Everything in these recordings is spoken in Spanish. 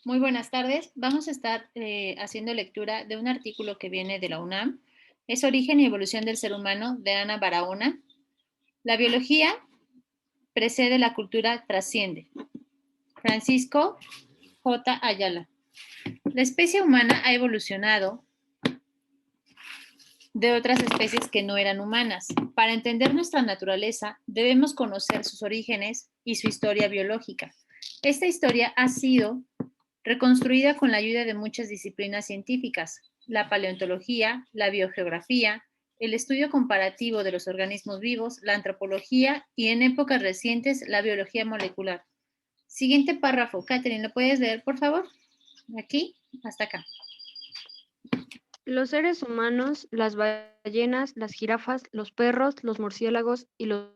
Muy buenas tardes. Vamos a estar haciendo lectura de un artículo que viene de la UNAM. Es Origen y Evolución del Ser Humano, de Ana Barahona. La biología precede, la cultura trasciende. Francisco J. Ayala. La especie humana ha evolucionado de otras especies que no eran humanas. Para entender nuestra naturaleza, debemos conocer sus orígenes y su historia biológica. Esta historia ha sido reconstruida con la ayuda de muchas disciplinas científicas: la paleontología, la biogeografía, el estudio comparativo de los organismos vivos, la antropología y, en épocas recientes, la biología molecular. Siguiente párrafo. Catherine, ¿lo puedes leer, por favor? Aquí hasta acá. Los seres humanos, las ballenas, las jirafas, los perros, los murciélagos y los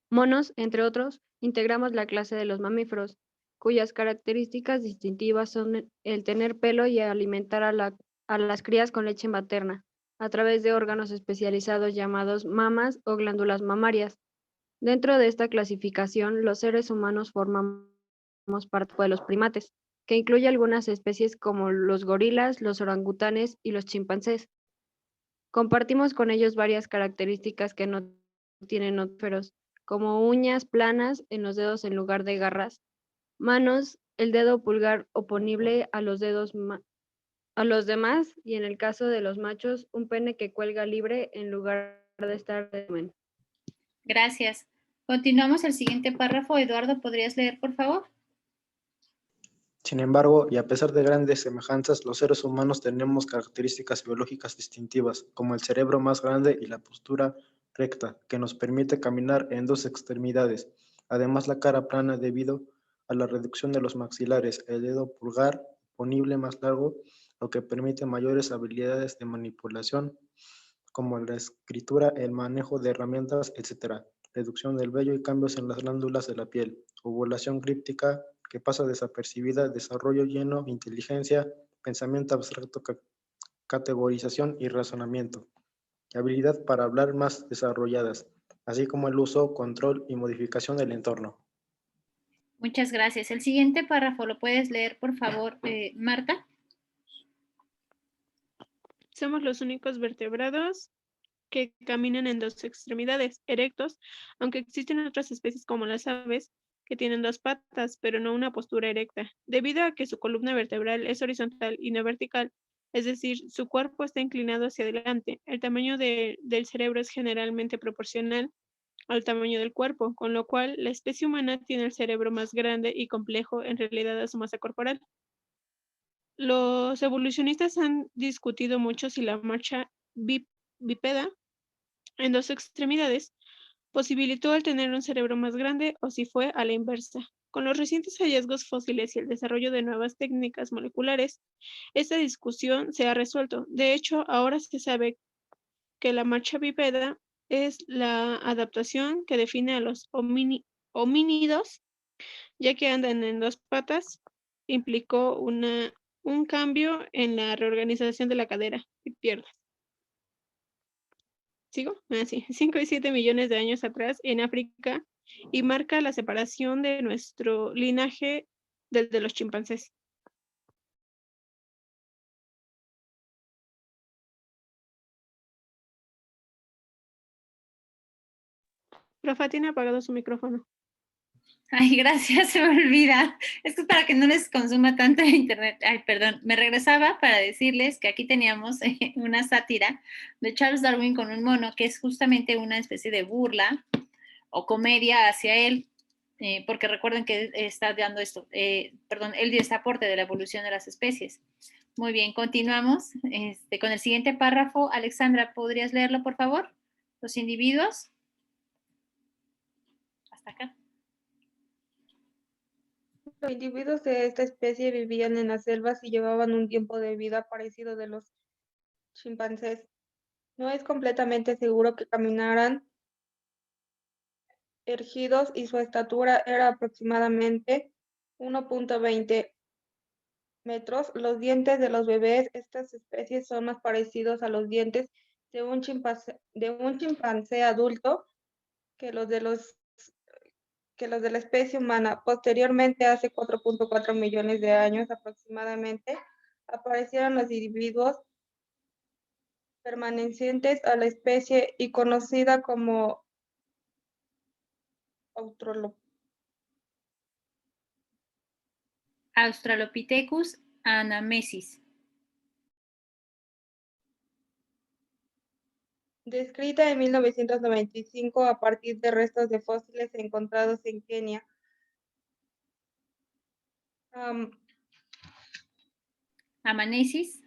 monos, entre otros, integramos la clase de los mamíferos, cuyas características distintivas son el tener pelo y alimentar a las crías con leche materna, a través de órganos especializados llamados mamas o glándulas mamarias. Dentro de esta clasificación, los seres humanos formamos parte de los primates, que incluye algunas especies como los gorilas, los orangutanes y los chimpancés. Compartimos con ellos varias características que no tienen otros, como uñas planas en los dedos en lugar de garras, manos, el dedo pulgar oponible a los a los demás, y en el caso de los machos, un pene que cuelga libre en lugar de estar de momento. Gracias. Continuamos el siguiente párrafo. Eduardo, ¿podrías leer, por favor? Sin embargo, y a pesar de grandes semejanzas, los seres humanos tenemos características biológicas distintivas, como el cerebro más grande y la postura recta, que nos permite caminar en dos extremidades. Además, la cara plana debido a la reducción de los maxilares, el dedo pulgar ponible más largo, lo que permite mayores habilidades de manipulación, como la escritura, el manejo de herramientas, etc. Reducción del vello y cambios en las glándulas de la piel. Ovulación críptica que pasa desapercibida, desarrollo lleno, inteligencia, pensamiento abstracto, categorización y razonamiento. Y habilidad para hablar más desarrolladas, así como el uso, control y modificación del entorno. Muchas gracias. El siguiente párrafo, ¿lo puedes leer, por favor, Marta? Somos los únicos vertebrados que caminan en dos extremidades, erectos, aunque existen otras especies como las aves que tienen dos patas, pero no una postura erecta, debido a que su columna vertebral es horizontal y no vertical, es decir, su cuerpo está inclinado hacia adelante. El tamaño del cerebro es generalmente proporcional al tamaño del cuerpo, con lo cual la especie humana tiene el cerebro más grande y complejo en realidad a su masa corporal. Los evolucionistas han discutido mucho si la marcha bípeda en dos extremidades posibilitó el tener un cerebro más grande o si fue a la inversa. Con los recientes hallazgos fósiles y el desarrollo de nuevas técnicas moleculares, esta discusión se ha resuelto. De hecho, ahora se sabe que la marcha bípeda es la adaptación que define a los homínidos, ya que andan en dos patas, implicó un cambio en la reorganización de la cadera y piernas. ¿Sigo? Sí, 5 y 7 millones de años atrás en África, y marca la separación de nuestro linaje del de los chimpancés. Profa tiene apagado su micrófono. Ay, gracias, se me olvida. Esto es para que no les consuma tanto el internet. Ay, perdón. Me regresaba para decirles que aquí teníamos una sátira de Charles Darwin con un mono, que es justamente una especie de burla o comedia hacia él, porque recuerden que él está dando esto, perdón, él dio este aporte de la evolución de las especies. Muy bien, continuamos con el siguiente párrafo. Alexandra, ¿podrías leerlo, por favor? Los individuos. Hasta acá. Los individuos de esta especie vivían en las selvas y llevaban un tiempo de vida parecido de los chimpancés. No es completamente seguro que caminaran erguidos y su estatura era aproximadamente 1.20 metros. Los dientes de los bebés de estas especies son más parecidos a los dientes de un chimpancé adulto que los de los que los de la especie humana. Posteriormente, hace 4.4 millones de años aproximadamente, aparecieron los individuos pertenecientes a la especie y conocida como Australopithecus anamnesis. descrita en 1995 a partir de restos de fósiles encontrados en Kenia. Amanesis.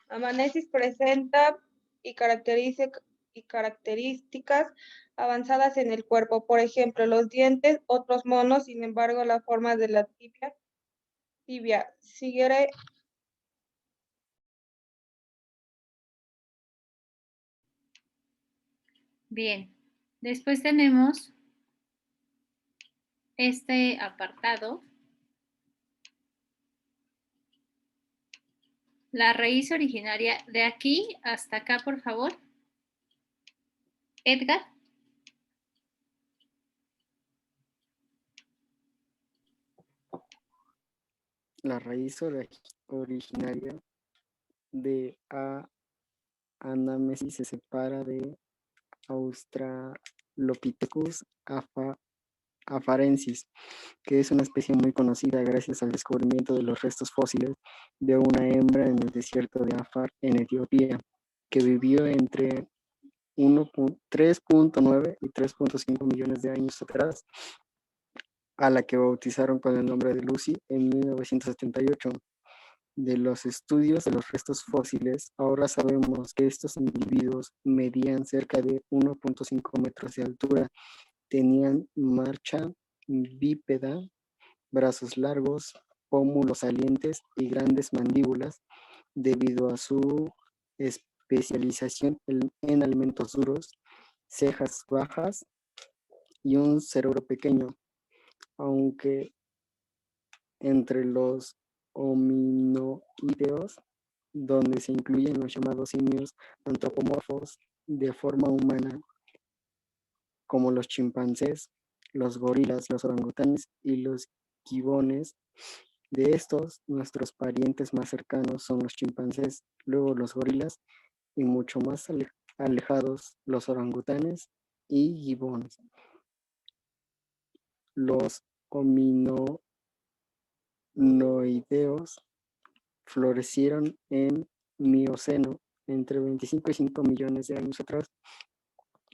Amanesis presenta y características avanzadas en el cuerpo, por ejemplo, los dientes, otros monos, sin embargo, la forma de la tibia sigue. Bien, después tenemos este apartado. La raíz originaria de aquí hasta acá, por favor. Edgar. La raíz originaria de Anamnesis se separa de Australopithecus afarensis, que es una especie muy conocida gracias al descubrimiento de los restos fósiles de una hembra en el desierto de Afar, en Etiopía, que vivió entre 3.9 y 3.5 millones de años atrás, a la que bautizaron con el nombre de Lucy en 1978. De los estudios de los restos fósiles, ahora sabemos que estos individuos medían cerca de 1.5 metros de altura, tenían marcha bípeda, brazos largos, pómulos salientes y grandes mandíbulas, debido a su especialización en alimentos duros, cejas bajas y un cerebro pequeño, aunque entre los hominoideos, donde se incluyen los llamados simios antropomorfos de forma humana, como los chimpancés, los gorilas, los orangutanes y los gibones. De estos, nuestros parientes más cercanos son los chimpancés, luego los gorilas y mucho más alejados los orangutanes y gibones. Los hominoideos florecieron en Mioceno entre 25 y 5 millones de años atrás.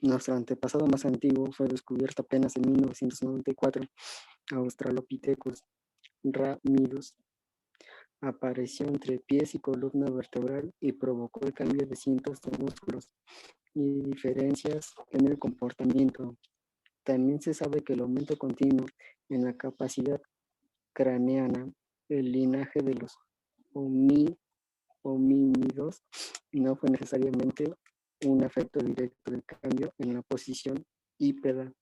Nuestro antepasado más antiguo fue descubierto apenas en 1994. Australopithecus ramidus apareció entre pies y columna vertebral y provocó el cambio de cientos de músculos y diferencias en el comportamiento. También se sabe que el aumento continuo en la capacidad craneana, el linaje de los homínidos, no fue necesariamente un efecto directo del cambio en la posición bípeda,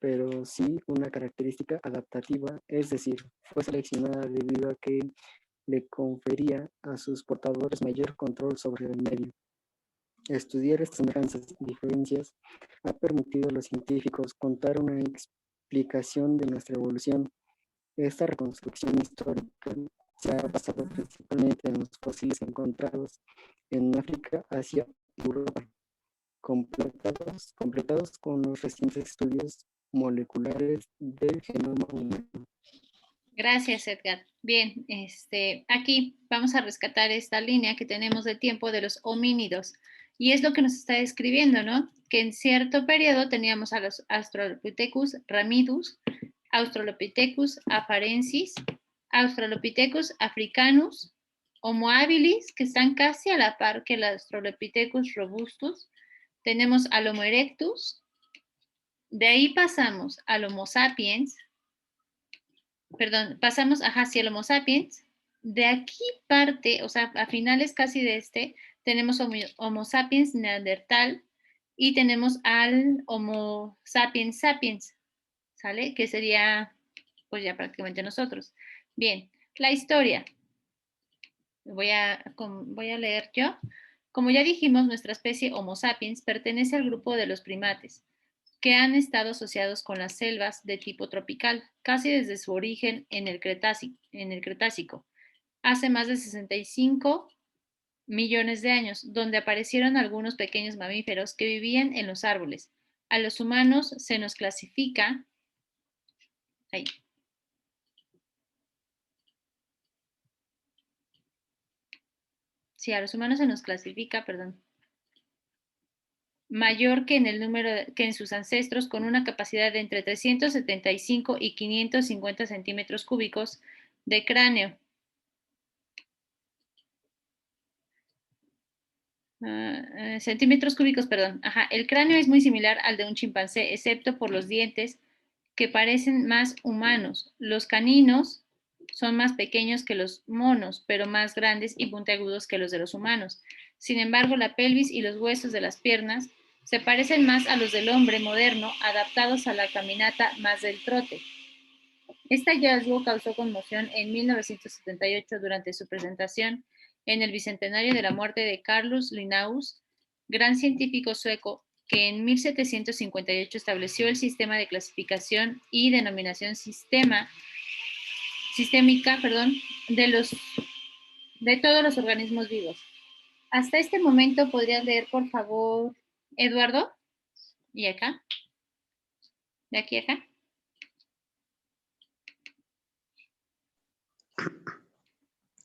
pero sí una característica adaptativa, es decir, fue seleccionada debido a que le confería a sus portadores mayor control sobre el medio. Estudiar estas semejanzas y diferencias ha permitido a los científicos contar una explicación de nuestra evolución. Esta reconstrucción histórica se ha basado principalmente en los fósiles encontrados en África, Asia y Europa, completados con los recientes estudios moleculares del genoma humano. Gracias, Edgar. Bien, aquí vamos a rescatar esta línea que tenemos de tiempo de los homínidos. Y es lo que nos está describiendo, ¿no? Que en cierto periodo teníamos a los Australopithecus ramidus, Australopithecus afarensis, Australopithecus africanus, Homo habilis, que están casi a la par que el Australopithecus robustus. Tenemos al Homo erectus. De ahí pasamos al Homo sapiens. Pasamos hacia el Homo sapiens. De aquí parte, o sea, a finales casi de tenemos Homo sapiens neandertal y tenemos al Homo sapiens sapiens, ¿sale? Que sería, pues ya prácticamente nosotros. Bien, la historia. Voy a leer yo. Como ya dijimos, nuestra especie Homo sapiens pertenece al grupo de los primates. que han estado asociados con las selvas de tipo tropical, casi desde su origen en el Cretácico, hace más de 65 millones de años, donde aparecieron algunos pequeños mamíferos que vivían en los árboles. A los humanos se nos clasifica... Ahí. Sí, a los humanos se nos clasifica, perdón, mayor que en el número que en sus ancestros, con una capacidad de entre 375 y 550 centímetros cúbicos de cráneo. Centímetros cúbicos, perdón. Ajá. El cráneo es muy similar al de un chimpancé, excepto por los dientes que parecen más humanos. Los caninos son más pequeños que los monos, pero más grandes y puntiagudos que los de los humanos. Sin embargo, la pelvis y los huesos de las piernas se parecen más a los del hombre moderno, adaptados a la caminata más del trote. Este hallazgo causó conmoción en 1978 durante su presentación en el bicentenario de la muerte de Carlos Linnaeus, gran científico sueco que en 1758 estableció el sistema de clasificación y denominación sistémica, de todos los organismos vivos. Hasta este momento, ¿podrías leer, por favor, Eduardo? ¿Y acá? ¿De aquí a acá?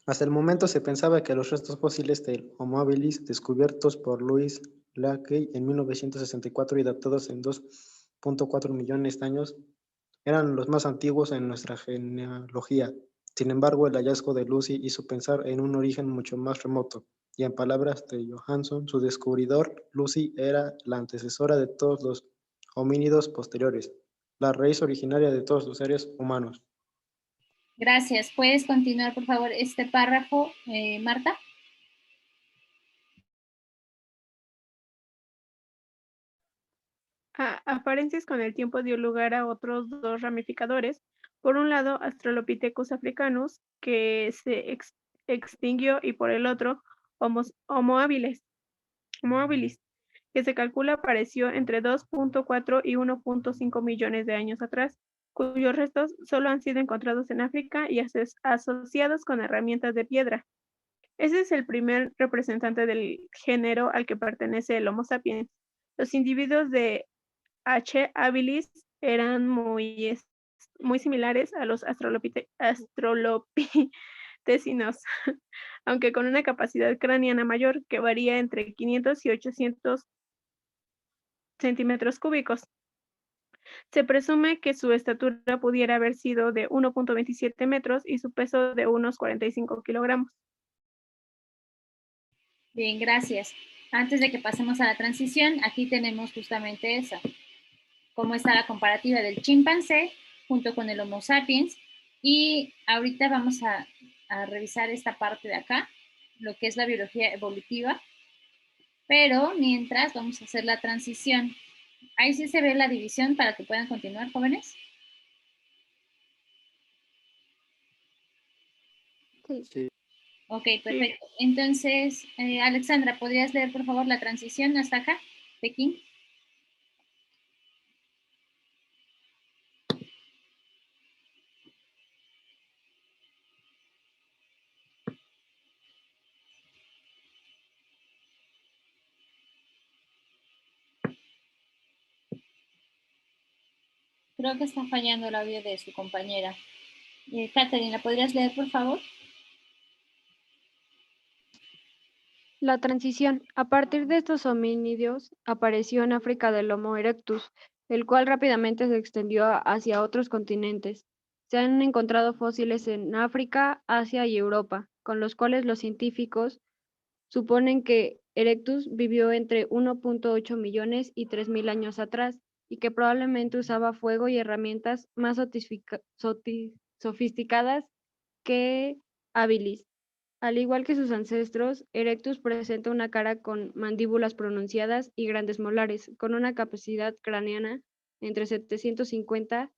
Hasta el momento se pensaba que los restos fósiles del Homo habilis, descubiertos por Louis Leakey en 1964 y datados en 2.4 millones de años, eran los más antiguos en nuestra genealogía. Sin embargo, el hallazgo de Lucy hizo pensar en un origen mucho más remoto, y en palabras de Johansson, su descubridor, Lucy era la antecesora de todos los homínidos posteriores, la raíz originaria de todos los seres humanos. Gracias. ¿Puedes continuar, por favor, este párrafo, Marta? Apariencias con el tiempo dio lugar a otros dos ramificadores. Por un lado, Australopithecus africanus, que se extinguió, y por el otro, Homo habilis, que se calcula apareció entre 2.4 y 1.5 millones de años atrás, cuyos restos solo han sido encontrados en África y asociados con herramientas de piedra. Ese es el primer representante del género al que pertenece el Homo sapiens. Los individuos de H. habilis eran muy similares a los australopitecinos, aunque con una capacidad craneana mayor que varía entre 500 y 800 centímetros cúbicos. Se presume que su estatura pudiera haber sido de 1.27 metros y su peso de unos 45 kilogramos. Bien, gracias. Antes de que pasemos a la transición, aquí tenemos justamente esa. Cómo está la comparativa del chimpancé junto con el Homo sapiens. Y ahorita vamos a revisar esta parte de acá, lo que es la biología evolutiva. Pero mientras vamos a hacer la transición. Ahí sí se ve la división para que puedan continuar, jóvenes. Sí. Ok, perfecto. Entonces, Alexandra, ¿podrías leer, por favor, la transición hasta acá, Pekín? Creo que está fallando el audio de su compañera. Catherine, ¿la podrías leer, por favor? La transición. A partir de estos homínidos apareció en África del Homo erectus, el cual rápidamente se extendió hacia otros continentes. Se han encontrado fósiles en África, Asia y Europa, con los cuales los científicos suponen que Erectus vivió entre 1.8 millones y 3.000 años atrás y que probablemente usaba fuego y herramientas más sofisticadas que habilis. Al igual que sus ancestros, Erectus presenta una cara con mandíbulas pronunciadas y grandes molares, con una capacidad craneana entre 750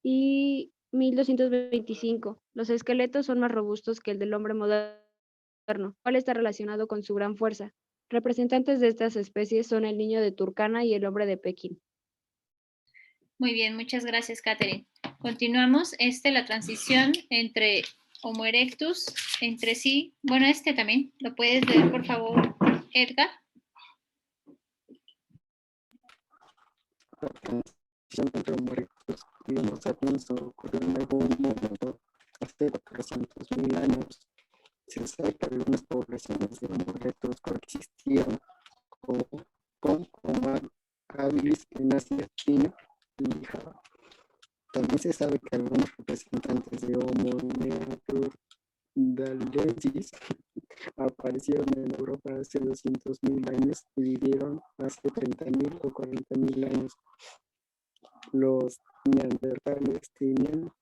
y 1225. Los esqueletos son más robustos que el del hombre moderno, cual está relacionado con su gran fuerza. Representantes de estas especies son el niño de Turkana y el hombre de Pekín. Muy bien, muchas gracias, Catherine. Continuamos. La transición entre Homo erectus, entre sí. Bueno, también. ¿Lo puedes leer, por favor, Edgar? La transición entre Homo erectus y Homo sapiens ocurrió en algún momento hace 400.000 años. Se sabe que algunas poblaciones de Homo erectus coexistían con Homo habilis en Asia, China y Java. También se sabe que algunos representantes de Homo neanderthalensis aparecieron en Europa hace 200.000 años y vivieron hace 30.000 o 40.000 años. Los neandertales tenían,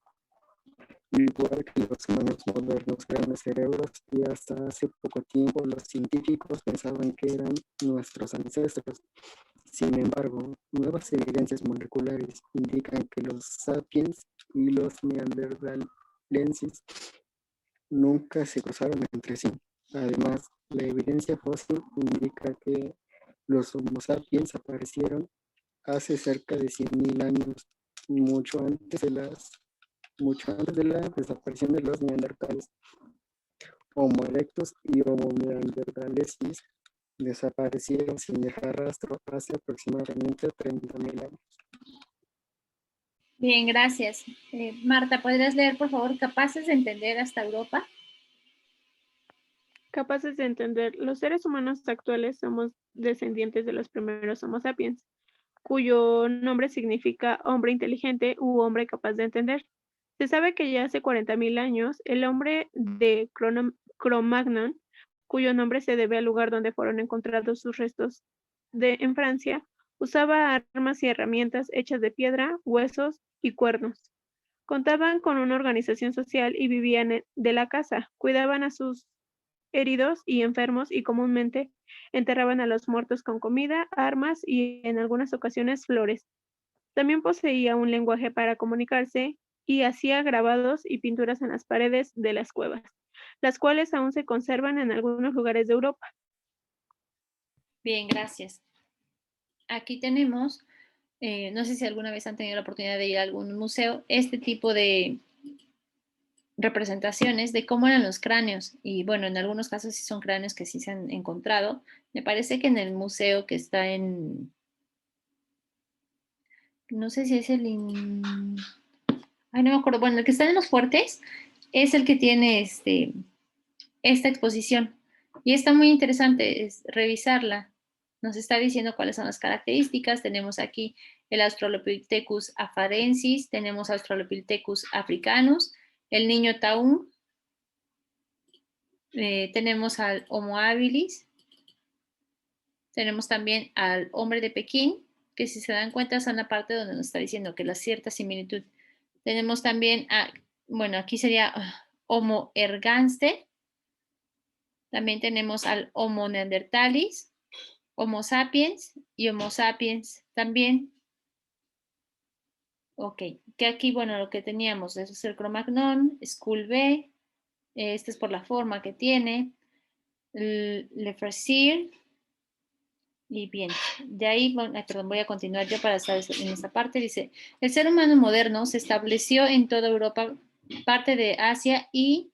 igual que los humanos modernos, grandes cerebros, y hasta hace poco tiempo los científicos pensaban que eran nuestros ancestros. Sin embargo, nuevas evidencias moleculares indican que los sapiens y los neanderthalensis nunca se cruzaron entre sí. Además, la evidencia fósil indica que los Homo sapiens aparecieron hace cerca de 100.000 años, mucho antes de la desaparición de los neandertales. Homo erectus y Homo neanderthalensis desaparecieron sin dejar rastro hace aproximadamente 30.000 años. Bien, gracias. Marta, ¿podrías leer, por favor, capaces de entender hasta Europa? Capaces de entender, los seres humanos actuales somos descendientes de los primeros Homo sapiens, cuyo nombre significa hombre inteligente u hombre capaz de entender. Se sabe que ya hace 40.000 años, el hombre de Cro-Magnon, cuyo nombre se debe al lugar donde fueron encontrados sus restos en Francia, usaba armas y herramientas hechas de piedra, huesos y cuernos. Contaban con una organización social y vivían de la caza, cuidaban a sus heridos y enfermos y comúnmente enterraban a los muertos con comida, armas y en algunas ocasiones flores. También poseía un lenguaje para comunicarse y hacía grabados y pinturas en las paredes de las cuevas, las cuales aún se conservan en algunos lugares de Europa. Bien, gracias. Aquí tenemos, no sé si alguna vez han tenido la oportunidad de ir a algún museo, tipo de representaciones de cómo eran los cráneos. Y bueno, en algunos casos sí son cráneos que sí se han encontrado. Me parece que en el museo que está no sé si es ay, no me acuerdo. Bueno, el que está en los fuertes es el que tiene esta exposición. Y está muy interesante revisarla. Nos está diciendo cuáles son las características. Tenemos aquí el Australopithecus afarensis, tenemos Australopithecus africanus, el niño Taún, tenemos al Homo habilis, tenemos también al hombre de Pekín, que si se dan cuenta es una parte donde nos está diciendo que la cierta similitud. Tenemos también, bueno, aquí sería Homo erganster, también tenemos al Homo neanderthalis, Homo sapiens y Homo sapiens también. Ok, que aquí, bueno, lo que teníamos es el Cro-Magnon, Skull B, este es por la forma que tiene, Le Fraisier, y bien, de ahí, perdón, voy a continuar yo para estar en esta parte. Dice, el ser humano moderno se estableció en toda Europa, parte de Asia y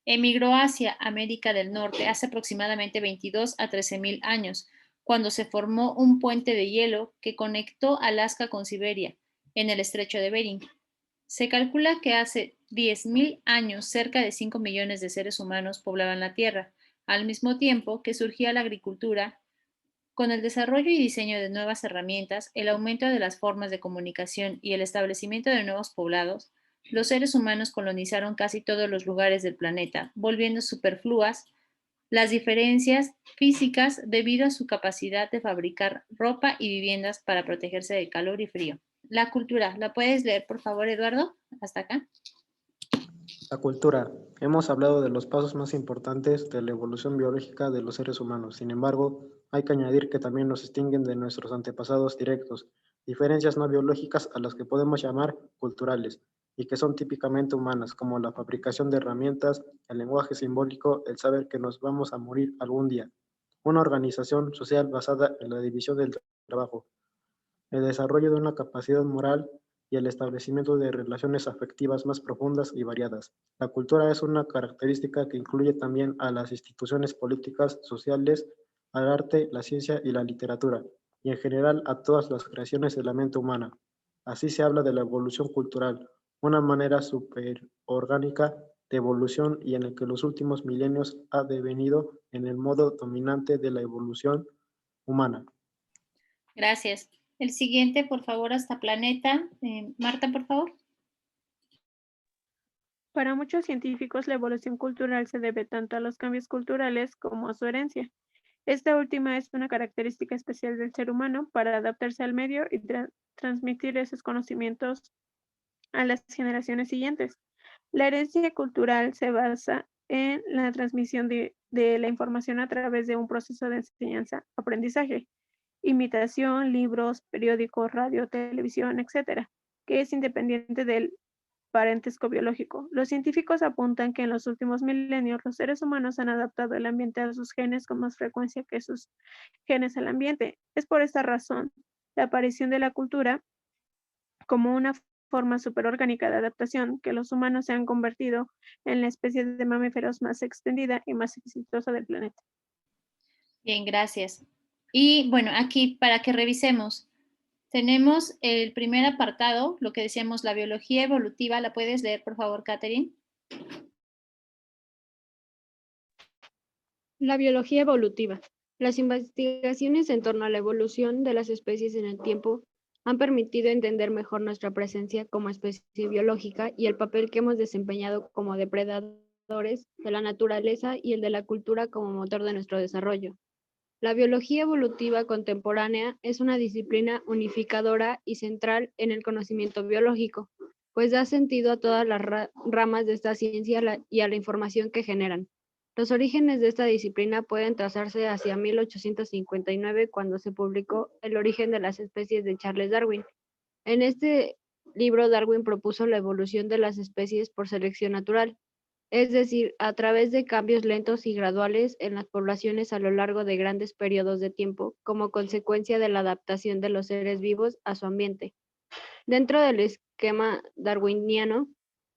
emigró hacia América del Norte hace aproximadamente 22 a 13.000 años, cuando se formó un puente de hielo que conectó Alaska con Siberia, en el estrecho de Bering. Se calcula que hace 10.000 años cerca de 5 millones de seres humanos poblaban la Tierra, al mismo tiempo que surgía la agricultura. Con el desarrollo y diseño de nuevas herramientas, el aumento de las formas de comunicación y el establecimiento de nuevos poblados, los seres humanos colonizaron casi todos los lugares del planeta, volviendo superfluas las diferencias físicas debido a su capacidad de fabricar ropa y viviendas para protegerse del calor y frío. La cultura, ¿la puedes leer, por favor, Eduardo? Hasta acá. La cultura. Hemos hablado de los pasos más importantes de la evolución biológica de los seres humanos. Sin embargo, hay que añadir que también nos distinguen de nuestros antepasados directos, diferencias no biológicas a las que podemos llamar culturales, y que son típicamente humanas, como la fabricación de herramientas, el lenguaje simbólico, el saber que nos vamos a morir algún día, una organización social basada en la división del trabajo, el desarrollo de una capacidad moral y el establecimiento de relaciones afectivas más profundas y variadas. La cultura es una característica que incluye también a las instituciones políticas, sociales, al arte, la ciencia y la literatura, y en general a todas las creaciones de la mente humana. Así se habla de la evolución cultural, una manera superorgánica de evolución y en el que los últimos milenios ha devenido en el modo dominante de la evolución humana. Gracias. El siguiente, por favor, hasta planeta. Marta, por favor. Para muchos científicos, la evolución cultural se debe tanto a los cambios culturales como a su herencia. Esta última es una característica especial del ser humano para adaptarse al medio y transmitir esos conocimientos a las generaciones siguientes. La herencia cultural se basa en la transmisión de la información a través de un proceso de enseñanza-aprendizaje, imitación, libros, periódicos, radio, televisión, etcétera, que es independiente del parentesco biológico. Los científicos apuntan que en los últimos milenios los seres humanos han adaptado el ambiente a sus genes con más frecuencia que sus genes al ambiente. Es por esta razón la aparición de la cultura como una forma superorgánica de adaptación que los humanos se han convertido en la especie de mamíferos más extendida y más exitosa del planeta. Bien, gracias. Y bueno, aquí para que revisemos, tenemos el primer apartado, lo que decíamos, la biología evolutiva. ¿La puedes leer, por favor, Catherine? La biología evolutiva. Las investigaciones en torno a la evolución de las especies en el tiempo han permitido entender mejor nuestra presencia como especie biológica y el papel que hemos desempeñado como depredadores de la naturaleza y el de la cultura como motor de nuestro desarrollo. La biología evolutiva contemporánea es una disciplina unificadora y central en el conocimiento biológico, pues da sentido a todas las ramas de esta ciencia y a la información que generan. Los orígenes de esta disciplina pueden trazarse hacia 1859, cuando se publicó El origen de las especies de Charles Darwin. En este libro, Darwin propuso la evolución de las especies por selección natural, es decir, a través de cambios lentos y graduales en las poblaciones a lo largo de grandes periodos de tiempo, como consecuencia de la adaptación de los seres vivos a su ambiente. Dentro del esquema darwiniano,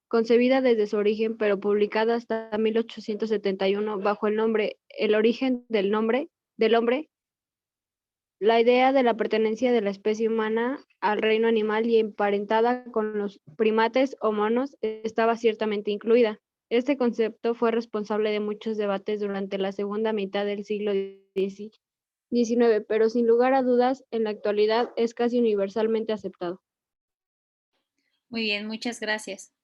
concebida desde su origen, pero publicada hasta 1871 bajo el nombre El origen del hombre, la idea de la pertenencia de la especie humana al reino animal y emparentada con los primates o monos estaba ciertamente incluida. Este concepto fue responsable de muchos debates durante la segunda mitad del siglo XIX, pero sin lugar a dudas, en la actualidad es casi universalmente aceptado. Muy bien, muchas gracias.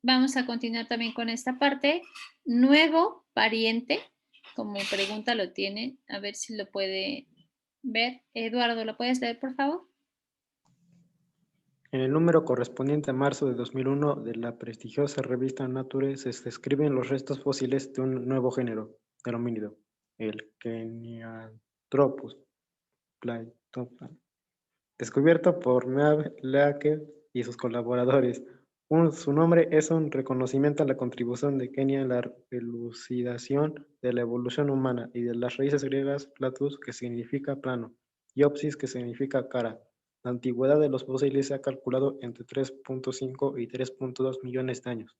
Vamos a continuar también con esta parte. Nuevo pariente, como pregunta lo tiene, a ver si lo puede ver. Eduardo, ¿lo puedes leer, por favor? En el número correspondiente a marzo de 2001 de la prestigiosa revista Nature se describen los restos fósiles de un nuevo género del homínido, el Kenyanthropus platypus, descubierto por Meav Leakey y sus colaboradores. Su nombre es un reconocimiento a la contribución de Kenia en la elucidación de la evolución humana y de las raíces griegas platus, que significa plano, y opsis, que significa cara. La antigüedad de los fósiles se ha calculado entre 3.5 y 3.2 millones de años.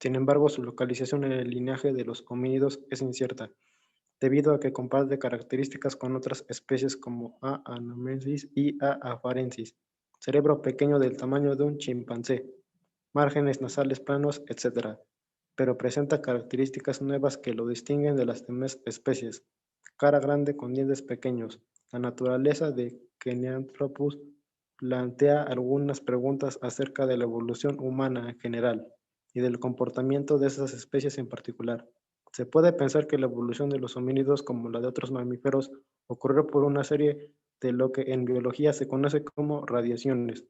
Sin embargo, su localización en el linaje de los homínidos es incierta, debido a que comparte características con otras especies como A. anamensis y A. afarensis, cerebro pequeño del tamaño de un chimpancé, márgenes nasales planos, etc., pero presenta características nuevas que lo distinguen de las demás especies. Cara grande con dientes pequeños. La naturaleza de Kenyanthropus plantea algunas preguntas acerca de la evolución humana en general y del comportamiento de esas especies en particular. Se puede pensar que la evolución de los homínidos, como la de otros mamíferos, ocurrió por una serie de lo que en biología se conoce como radiaciones,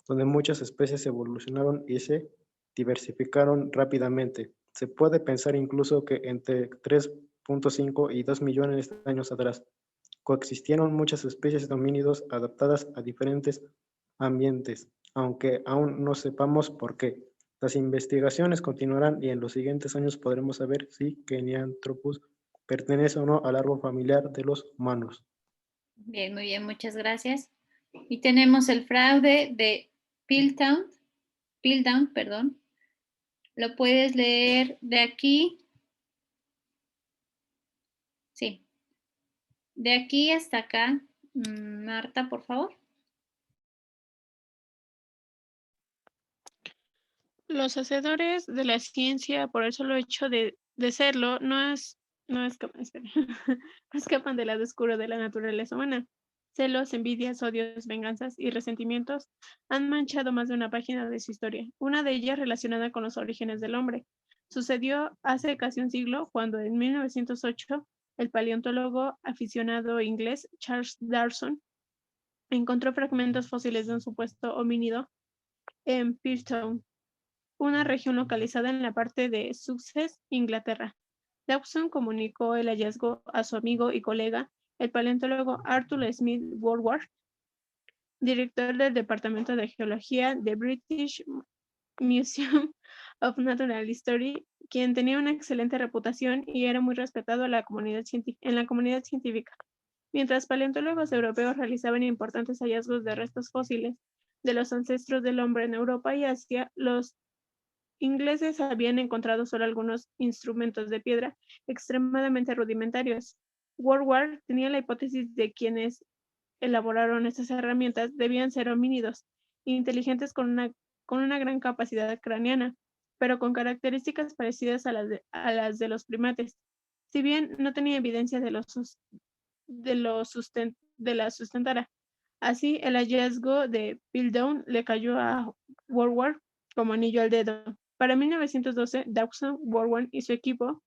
donde muchas especies evolucionaron y se diversificaron rápidamente. Se puede pensar incluso que entre 3.5 y 2 millones de años atrás coexistieron muchas especies de homínidos adaptadas a diferentes ambientes, aunque aún no sepamos por qué. Las investigaciones continuarán y en los siguientes años podremos saber si Kenyanthropus pertenece o no al árbol familiar de los humanos. Bien, muy bien, muchas gracias. Y tenemos el fraude de Piltdown, perdón. Lo puedes leer de aquí. Sí. De aquí hasta acá. Marta, por favor. Los hacedores de la ciencia, por el solo hecho de serlo, no escapan del lado oscuro de la naturaleza humana. Celos, envidias, odios, venganzas y resentimientos han manchado más de una página de su historia, una de ellas relacionada con los orígenes del hombre. Sucedió hace casi un siglo, cuando en 1908 el paleontólogo aficionado inglés Charles Darwin encontró fragmentos fósiles de un supuesto homínido en Piltdown, una región localizada en la parte de Sussex, Inglaterra. Dawson comunicó el hallazgo a su amigo y colega, el paleontólogo Arthur Smith Woodward, director del Departamento de Geología del British Museum of Natural History, quien tenía una excelente reputación y era muy respetado en la comunidad científica. Mientras paleontólogos europeos realizaban importantes hallazgos de restos fósiles de los ancestros del hombre en Europa y Asia, los ingleses habían encontrado solo algunos instrumentos de piedra extremadamente rudimentarios. Woodward tenía la hipótesis de quienes elaboraron estas herramientas debían ser homínidos, inteligentes con una gran capacidad craneana, pero con características parecidas a las de los primates. Si bien no tenía evidencia de la sustentara. Así, el hallazgo de Piltdown le cayó a Woodward como anillo al dedo. Para 1912, Dawson, Woodward y su equipo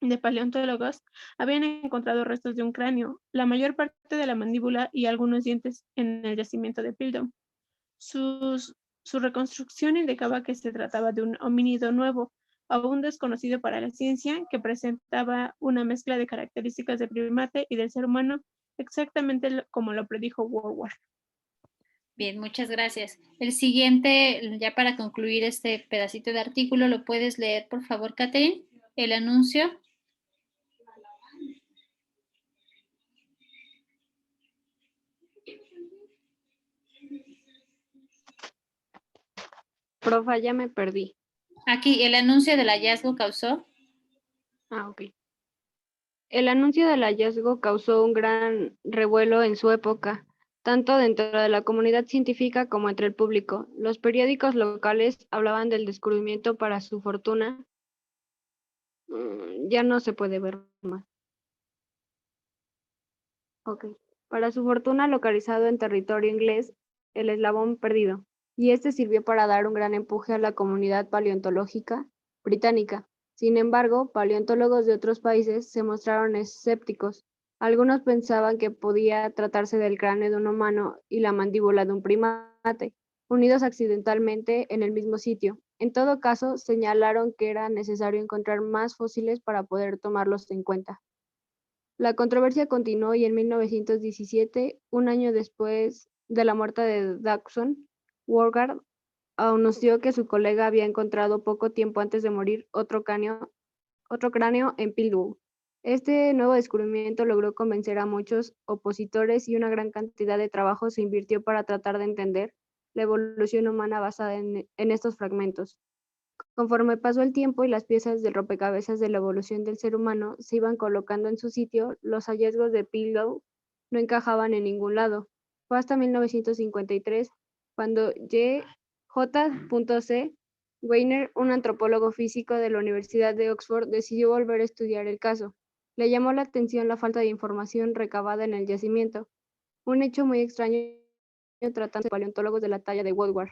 de paleontólogos habían encontrado restos de un cráneo, la mayor parte de la mandíbula y algunos dientes en el yacimiento de Piltdown. Su reconstrucción indicaba que se trataba de un homínido nuevo, aún desconocido para la ciencia, que presentaba una mezcla de características de primate y del ser humano, exactamente como lo predijo Woodward. Bien, muchas gracias. El siguiente, ya para concluir este pedacito de artículo, ¿lo puedes leer, por favor, Catherine? El anuncio. Profa, ya me perdí. Aquí, el anuncio del hallazgo causó. Ok. El anuncio del hallazgo causó un gran revuelo en su época, tanto dentro de la comunidad científica como entre el público. Los periódicos locales hablaban del descubrimiento para su fortuna. Ya no se puede ver más. Ok. Para su fortuna localizado en territorio inglés, el eslabón perdido, y este sirvió para dar un gran empuje a la comunidad paleontológica británica. Sin embargo, paleontólogos de otros países se mostraron escépticos. Algunos pensaban que podía tratarse del cráneo de un humano y la mandíbula de un primate, unidos accidentalmente en el mismo sitio. En todo caso, señalaron que era necesario encontrar más fósiles para poder tomarlos en cuenta. La controversia continuó y en 1917, un año después de la muerte de Dawson, Woodward anunció que su colega había encontrado poco tiempo antes de morir otro cráneo en Piltdown. Este nuevo descubrimiento logró convencer a muchos opositores y una gran cantidad de trabajo se invirtió para tratar de entender la evolución humana basada en estos fragmentos. Conforme pasó el tiempo y las piezas del rompecabezas de la evolución del ser humano se iban colocando en su sitio, los hallazgos de Piltdown no encajaban en ningún lado. Fue hasta 1953 cuando J.C. Weiner, un antropólogo físico de la Universidad de Oxford, decidió volver a estudiar el caso. Le llamó la atención la falta de información recabada en el yacimiento, un hecho muy extraño tratándose de paleontólogos de la talla de Woodward.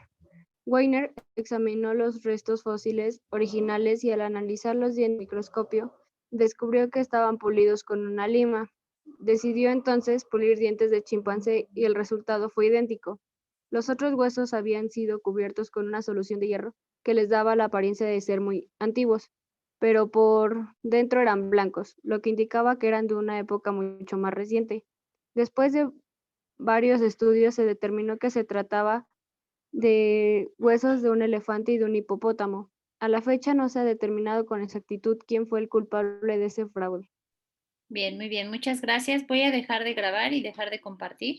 Weiner examinó los restos fósiles originales y al analizar los dientes en microscopio, descubrió que estaban pulidos con una lima. Decidió entonces pulir dientes de chimpancé y el resultado fue idéntico. Los otros huesos habían sido cubiertos con una solución de hierro que les daba la apariencia de ser muy antiguos, pero por dentro eran blancos, lo que indicaba que eran de una época mucho más reciente. Después de varios estudios se determinó que se trataba de huesos de un elefante y de un hipopótamo. A la fecha no se ha determinado con exactitud quién fue el culpable de ese fraude. Bien, muy bien. Muchas gracias. Voy a dejar de grabar y dejar de compartir.